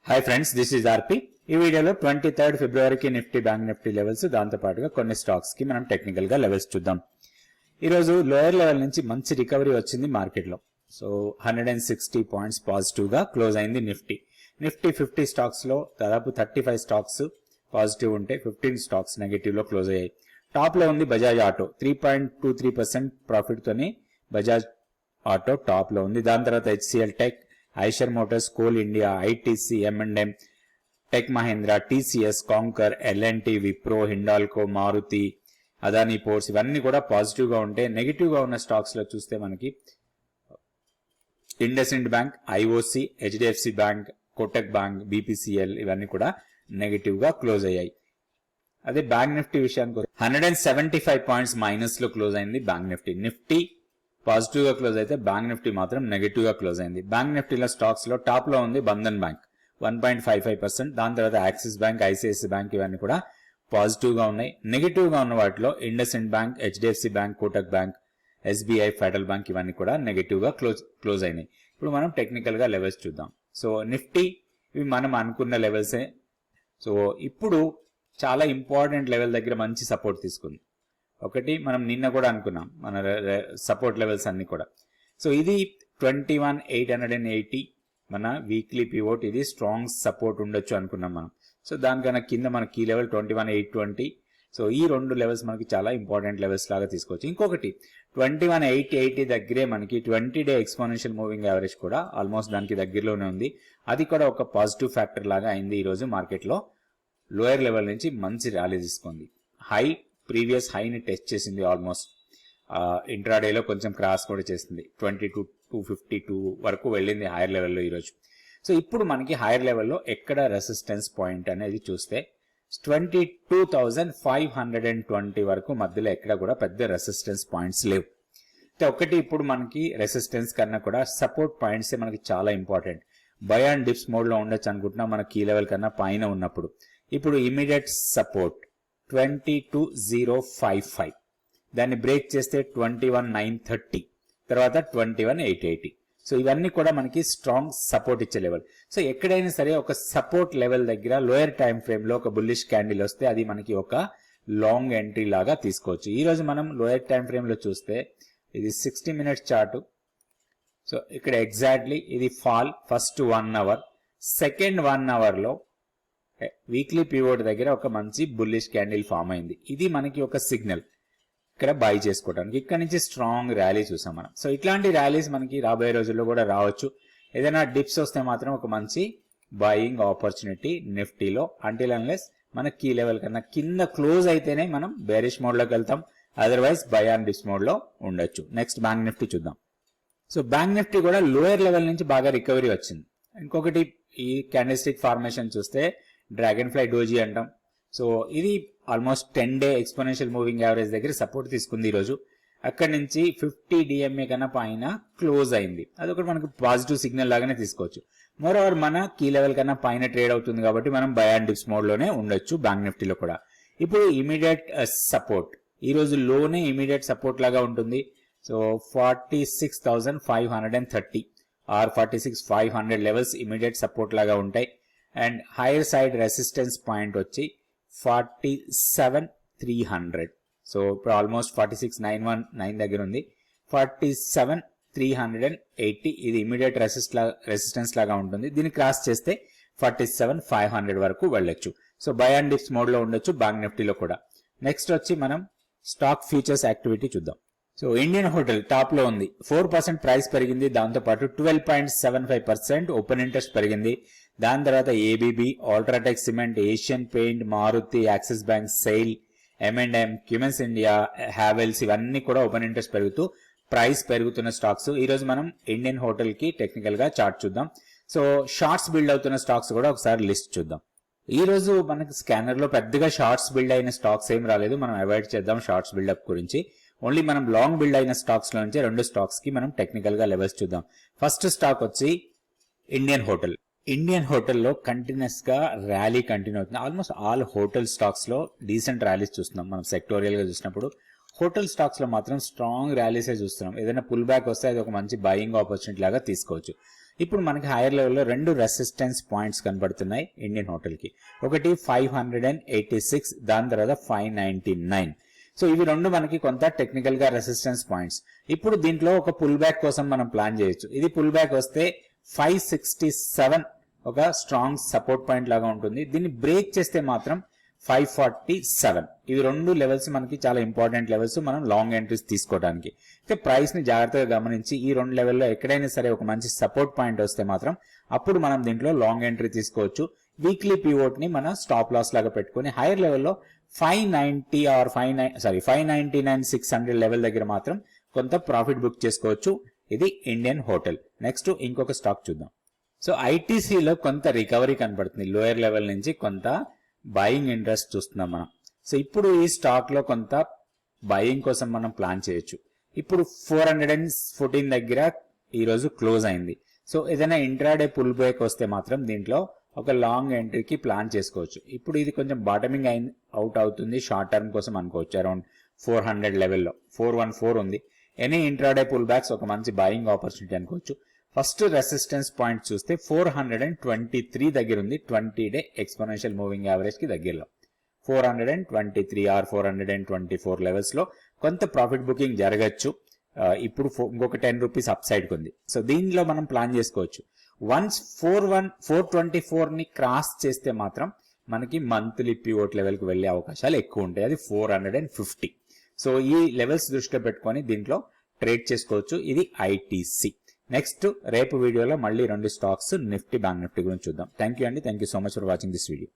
Hi friends, this is ఆర్పి. ఈ వీడియోలో 23 ఫిబ్రవరికి Nifty bank Nifty levels, దాంతో పాటుగా కొన్ని స్టాక్స్ కి మనం టెక్నికల్ గా లెవెల్స్ చూద్దాం. ఈ రోజు లోయర్ లెవెల్ నుంచి మంచి రికవరీ వచ్చింది మార్కెట్ లో. సో 160 పాయింట్స్ పాజిటివ్ గా క్లోజ్ అయింది నిఫ్టీ. నిఫ్టీ 50 స్టాక్స్ లో దాదాపు 35 స్టాక్స్ పాజిటివ్ ఉంటే 15 స్టాక్స్ నెగటివ్ లో క్లోజ్ అయ్యాయి. టాప్ లో ఉంది బజాజ్ ఆటో, 3.23% ప్రాఫిట్ తోని బజాజ్ ఆటో టాప్ లో ఉంది. దాని తర్వాత HCL tech, Eicher motors, coal India, ITC, M&M, tech Mahindra, TCS, Concor, L&T, Wipro, Hindalco, Maruti, Adani ports ఇవన్నీ కూడా పాజిటివ్ గా ఉంటే, నెగిటివ్ గా ఉన్న స్టాక్స్ లో చూస్తే మనకి IndusInd bank, IOC, HDFC bank, Kotak bank, BPCL ఇవన్నీ కూడా నెగిటివ్ గా క్లోజ్ అయ్యాయి. అదే బ్యాంక్ నిఫ్టీ విషయానికి 175 పాయింట్స్ మైనస్ లో క్లోజ్ అయింది బ్యాంక్ నిఫ్టీ. నిఫ్టీ పాజిటివ్ గా క్లోజ్ అయితే బ్యాంక్ నిఫ్టీ మాత్రం నెగిటివ్ గా క్లోజ్ అయింది. బ్యాంక్ నిఫ్టీలో స్టాక్స్ లో టాప్ లో ఉంది బంధన్ బ్యాంక్ 1.55%. దాని తర్వాత యాక్సిస్ బ్యాంక్, ICICI బ్యాంక్ ఇవన్నీ కూడా పాజిటివ్ గా ఉన్నాయి. నెగిటివ్ గా ఉన్న వాటిలో IndusInd bank, HDFC bank, Kotak bank, SBI, federal bank ఇవన్నీ కూడా నెగిటివ్ గా క్లోజ్ అయినాయి. ఇప్పుడు మనం టెక్నికల్ గా లెవెల్స్ చూద్దాం. సో నిఫ్టీ ఇవి మనం అనుకున్న లెవెల్సే. సో ఇప్పుడు చాలా ఇంపార్టెంట్ లెవెల్ దగ్గర మంచి సపోర్ట్ తీసుకుంది. ఒకటి మనం నిన్న కూడా అనుకున్నాం మన సపోర్ట్ లెవెల్స్ అన్ని కూడా. సో ఇది 21,880 మన వీక్లీ పివోట్, ఇది స్ట్రాంగ్ సపోర్ట్ ఉండొచ్చు అనుకున్నాం మనం. సో దానికన్నా కింద మన కీ లెవెల్ 21,820. సో ఈ రెండు లెవెల్స్ మనకి చాలా ఇంపార్టెంట్ లెవెల్స్ లాగా తీసుకోవచ్చు. ఇంకొకటి 21,880 దగ్గరే మనకి 20-డే ఎక్స్పోనెన్షియల్ మూవింగ్ యావరేజ్ కూడా ఆల్మోస్ట్ దానికి దగ్గరలోనే ఉంది. అది కూడా ఒక పాజిటివ్ ఫ్యాక్టర్ లాగా అయింది. ఈ రోజు మార్కెట్ లో లోయర్ లెవెల్ నుంచి మంచి ర్యాలీ తీసుకుంది. ప్రీవియస్ హైని టెస్ట్ చేసింది, ఆల్మోస్ట్ ఇంట్రాడేలో కొంచెం క్రాస్ కూడా చేసింది. 22,252 వరకు వెళ్ళింది హైయర్ లెవెల్లో ఈరోజు. సో ఇప్పుడు మనకి హైయర్ లెవెల్లో ఎక్కడ రెసిస్టెన్స్ పాయింట్ అనేది చూస్తే 22,520 వరకు మధ్యలో ఎక్కడ కూడా పెద్ద రెసిస్టెన్స్ పాయింట్స్ లేవు. ఒకటి ఇప్పుడు మనకి రెసిస్టెన్స్ కన్నా కూడా సపోర్ట్ పాయింట్స్ మనకి చాలా important. By and dips mode లో ఉండొచ్చు అనుకుంటున్నాం మన కీ లెవెల్ కన్నా పైన ఉన్నప్పుడు. ఇప్పుడు ఇమీడియట్ సపోర్ట్ 22,055, దాన్ని బ్రేక్ చేస్తే 21,930, తర్వాత 21,880. సో ఇవన్నీ కూడా మనకి స్ట్రాంగ్ సపోర్ట్ ఇచ్చే లెవెల్. సో ఎక్కడైనా సరే ఒక సపోర్ట్ లెవెల్ దగ్గర లోయర్ టైం ఫ్రేమ్ లో ఒక బుల్లిష్ క్యాండిల్ వస్తే అది మనకి ఒక లాంగ్ ఎంట్రీ లాగా తీసుకోవచ్చు. ఈ రోజు మనం లోయర్ టైం ఫ్రేమ్ లో చూస్తే ఇది 60 మినిట్స్ చార్ట్. సో ఇక్కడ ఎగ్జాక్ట్లీ ఇది fall first 1 hour, second 1 hour లో వీక్లీ పివోట్ దగ్గర ఒక మంచి బుల్లిష్ క్యాండిల్ ఫామ్ అయింది. ఇది మనకి ఒక సిగ్నల్ ఇక్కడ బై చేసుకోవడానికి. ఇక్కడ నుంచి స్ట్రాంగ్ ర్యాలీ చూసాం మనం. సో ఇట్లాంటి ర్యాలీస్ మనకి రాబోయే రోజుల్లో కూడా రావచ్చు. ఏదైనా డిప్స్ వస్తే మాత్రం ఒక మంచి బయింగ్ ఆపర్చునిటీ నిఫ్టీలో, అంటిల్ అన్లెస్ మన కీ లెవెల్ కన్నా కింద క్లోజ్ అయితేనే మనం బేరిష్ మోడ్ లోకి వెళ్తాం. Otherwise by and dips mode లో ఉండొచ్చు. నెక్స్ట్ బ్యాంక్ నిఫ్టీ చూద్దాం. సో బ్యాంక్ నిఫ్టీ కూడా లోయర్ లెవెల్ నుంచి బాగా రికవరీ వచ్చింది. ఇంకొకటి ఈ క్యాండిల్స్టిక్ ఫార్మేషన్ చూస్తే డ్రాగన్ ఫ్లై డోజీ అంటాం. సో ఇది ఆల్మోస్ట్ 10-డే ఎక్స్పోనెన్షియల్ మూవింగ్ యావరేజ్ దగ్గర సపోర్ట్ తీసుకుంది ఈ రోజు. అక్కడి నుంచి 50 DMA కన్నా పైన క్లోజ్ అయింది. అదొకటి మనకు పాజిటివ్ సిగ్నల్ లాగానే తీసుకోవచ్చు. మోర్ ఓవర్ మన కీ లెవెల్ కన్నా పైన ట్రేడ్ అవుతుంది కాబట్టి మనం బై అండ్ డిప్స్ మోడ్ లోనే ఉండొచ్చు బ్యాంక్ నిఫ్టీలో కూడా. ఇప్పుడు ఇమీడియట్ సపోర్ట్ ఈ రోజు లోనే ఇమీడియట్ సపోర్ట్ లాగా ఉంటుంది. So 46,530 or 46,500 levels immediate support లాగా ఉంటాయి. And higher side resistance point వచ్చి 47,300. సో ఇప్పుడు ఆల్మోస్ట్ 46,919 దగ్గర ఉంది. 47,380 ఇది ఇమీడియట్ రెసిస్టెన్స్ లాగా ఉంటుంది. దీన్ని క్రాస్ చేస్తే 47,500 వరకు వెళ్ళొచ్చు. So by and dips mode లో ఉండొచ్చు బ్యాంక్ నిఫ్టీలో కూడా. నెక్స్ట్ వచ్చి మనం స్టాక్ ఫ్యూచర్స్ యాక్టివిటీ చూద్దాం. సో ఇండియన్ హోటల్ టాప్ లో ఉంది, 4% ప్రైస్ పెరిగింది. దాంతో పాటు 12.75% ఓపెన్ ఇంట్రెస్ట్ పెరిగింది. దాని తర్వాత ABB, UltraTech cement, Asian paint, Maruti, axis bank, SAIL, M&M, Cummins India, Havells ఇవన్నీ కూడా ఓపెన్ ఇంట్రెస్ట్ పెరుగుతూ ప్రైస్ పెరుగుతున్న స్టాక్స్. ఈ రోజు మనం ఇండియన్ హోటల్ కి టెక్నికల్ గా చార్ట్ చూద్దాం. సో షార్ట్స్ బిల్డ్ అవుతున్న స్టాక్స్ కూడా ఒకసారి లిస్ట్ చూద్దాం. ఈ రోజు మనకి స్కానర్ లో పెద్దగా షార్ట్స్ బిల్డ్ అయిన స్టాక్స్ ఏం రాలేదు. మనం అవాయిడ్ చేద్దాం షార్ట్స్ బిల్డప్ గురించి. ఓన్లీ మనం లాంగ్ బిల్డ్ అయిన స్టాక్స్ లో నుంచి 2 స్టాక్స్ కి మనం టెక్నికల్ గా లెవెల్స్ చూద్దాం. ఫస్ట్ స్టాక్ వచ్చి ఇండియన్ హోటల్. ఇండియన్ హోటల్లో కంటిన్యూస్ గా ర్యాలీ కంటిన్యూ అవుతుంది. ఆల్మోస్ట్ ఆల్ హోటల్ స్టాక్స్ లో డీసెంట్ ర్యాలీస్ చూస్తున్నాం మనం సెక్టోరియల్ గా చూసినప్పుడు. హోటల్ స్టాక్స్ లో మాత్రం స్ట్రాంగ్ ర్యాలీసే చూస్తున్నాం. ఏదైనా పుల్ బ్యాక్ వస్తే అది ఒక మంచి బయింగ్ ఆపర్చునిటీ లాగా తీసుకోవచ్చు. ఇప్పుడు మనకి హైయర్ లెవెల్లో రెండు రెసిస్టెన్స్ పాయింట్స్ కనబడుతున్నాయి ఇండియన్ హోటల్ కి. ఒకటి 586, దాని తర్వాత 599. సో ఇవి రెండు మనకి కొంత టెక్నికల్ గా రెసిస్టెన్స్ పాయింట్స్. ఇప్పుడు దీంట్లో ఒక పుల్ బ్యాక్ కోసం మనం ప్లాన్ చేయొచ్చు. ఇది పుల్ బ్యాక్ వస్తే 567 ఒక స్ట్రాంగ్ సపోర్ట్ పాయింట్ లాగా ఉంటుంది. దీన్ని బ్రేక్ చేస్తే మాత్రం 547. ఇవి రెండు లెవెల్స్ మనకి చాలా ఇంపార్టెంట్ లెవెల్స్ మనం లాంగ్ ఎంట్రీస్ తీసుకోవడానికి. అయితే ప్రైస్ ని జాగ్రత్తగా గమనించి ఈ రెండు లెవెల్లో ఎక్కడైనా సరే ఒక మంచి సపోర్ట్ పాయింట్ వస్తే మాత్రం అప్పుడు మనం దీంట్లో లాంగ్ ఎంట్రీ తీసుకోవచ్చు. వీక్లీ పివోట్ ని మన స్టాప్ లాస్ లాగా పెట్టుకుని హైయర్ లెవెల్లో 590 ఆర్ 599,600 లెవెల్ దగ్గర మాత్రం కొంత ప్రాఫిట్ బుక్ చేసుకోవచ్చు. ఇది ఇండియన్ హోటల్. నెక్స్ట్ ఇంకొక స్టాక్ చూద్దాం. సో ఐటీసీలో కొంత రికవరీ కనబడుతుంది. లోయర్ లెవెల్ నుంచి కొంత బయింగ్ ఇంట్రెస్ట్ చూస్తున్నాం మనం. సో ఇప్పుడు ఈ స్టాక్ లో కొంత బయింగ్ కోసం మనం ప్లాన్ చేయొచ్చు. ఇప్పుడు 414 దగ్గర ఈ రోజు క్లోజ్ అయింది. సో ఏదైనా ఇంట్రాడే పుల్ బ్రేక్ వస్తే మాత్రం దీంట్లో ఒక లాంగ్ ఎంట్రీకి ప్లాన్ చేసుకోవచ్చు. ఇప్పుడు ఇది కొంచెం బాటమింగ్ అవుట్ అవుతుంది, షార్ట్ టర్మ్ కోసం అనుకోవచ్చు. అరౌండ్ 400 లెవెల్లో 414 ఉంది. ఎనీ ఇంట్రాడే పుల్ బ్యాక్స్ ఒక మంచి బయింగ్ ఆపర్చునిటీ అనుకోవచ్చు. ఫస్ట్ రెసిస్టెన్స్ పాయింట్ చూస్తే 423 దగ్గర ఉంది. 20-డే ఎక్స్పోనెన్షియల్ మూవింగ్ యావరేజ్ కి దగ్గరలో 423 ఆర్ 424 లెవెల్స్ లో కొంత ప్రాఫిట్ బుకింగ్ జరగచ్చు. ఇప్పుడు ఇంకొక 10 రూపీస్ అప్ సైడ్ ఉంది. సో దీనిలో మనం ప్లాన్ చేసుకోవచ్చు. వన్స్ 424 ని క్రాస్ చేస్తే మాత్రం మనకి మంత్లీ పివోట్ లెవెల్ కి వెళ్లే అవకాశాలు ఎక్కువ ఉంటాయి. అది 450. సో ఈ లెవెల్స్ దృష్టిలో పెట్టుకొని దీంట్లో ట్రేడ్ చేసుకోవచ్చు. ఇది ఐటీసీ. నెక్స్ట్ రేపు వీడియోలో మళ్ళీ రెండు స్టాక్స్ నిఫ్టీ, బ్యాంక్ నిఫ్టీ గురించి చూద్దాం. థ్యాంక్ యూ అండి. Thank you so much for watching this video.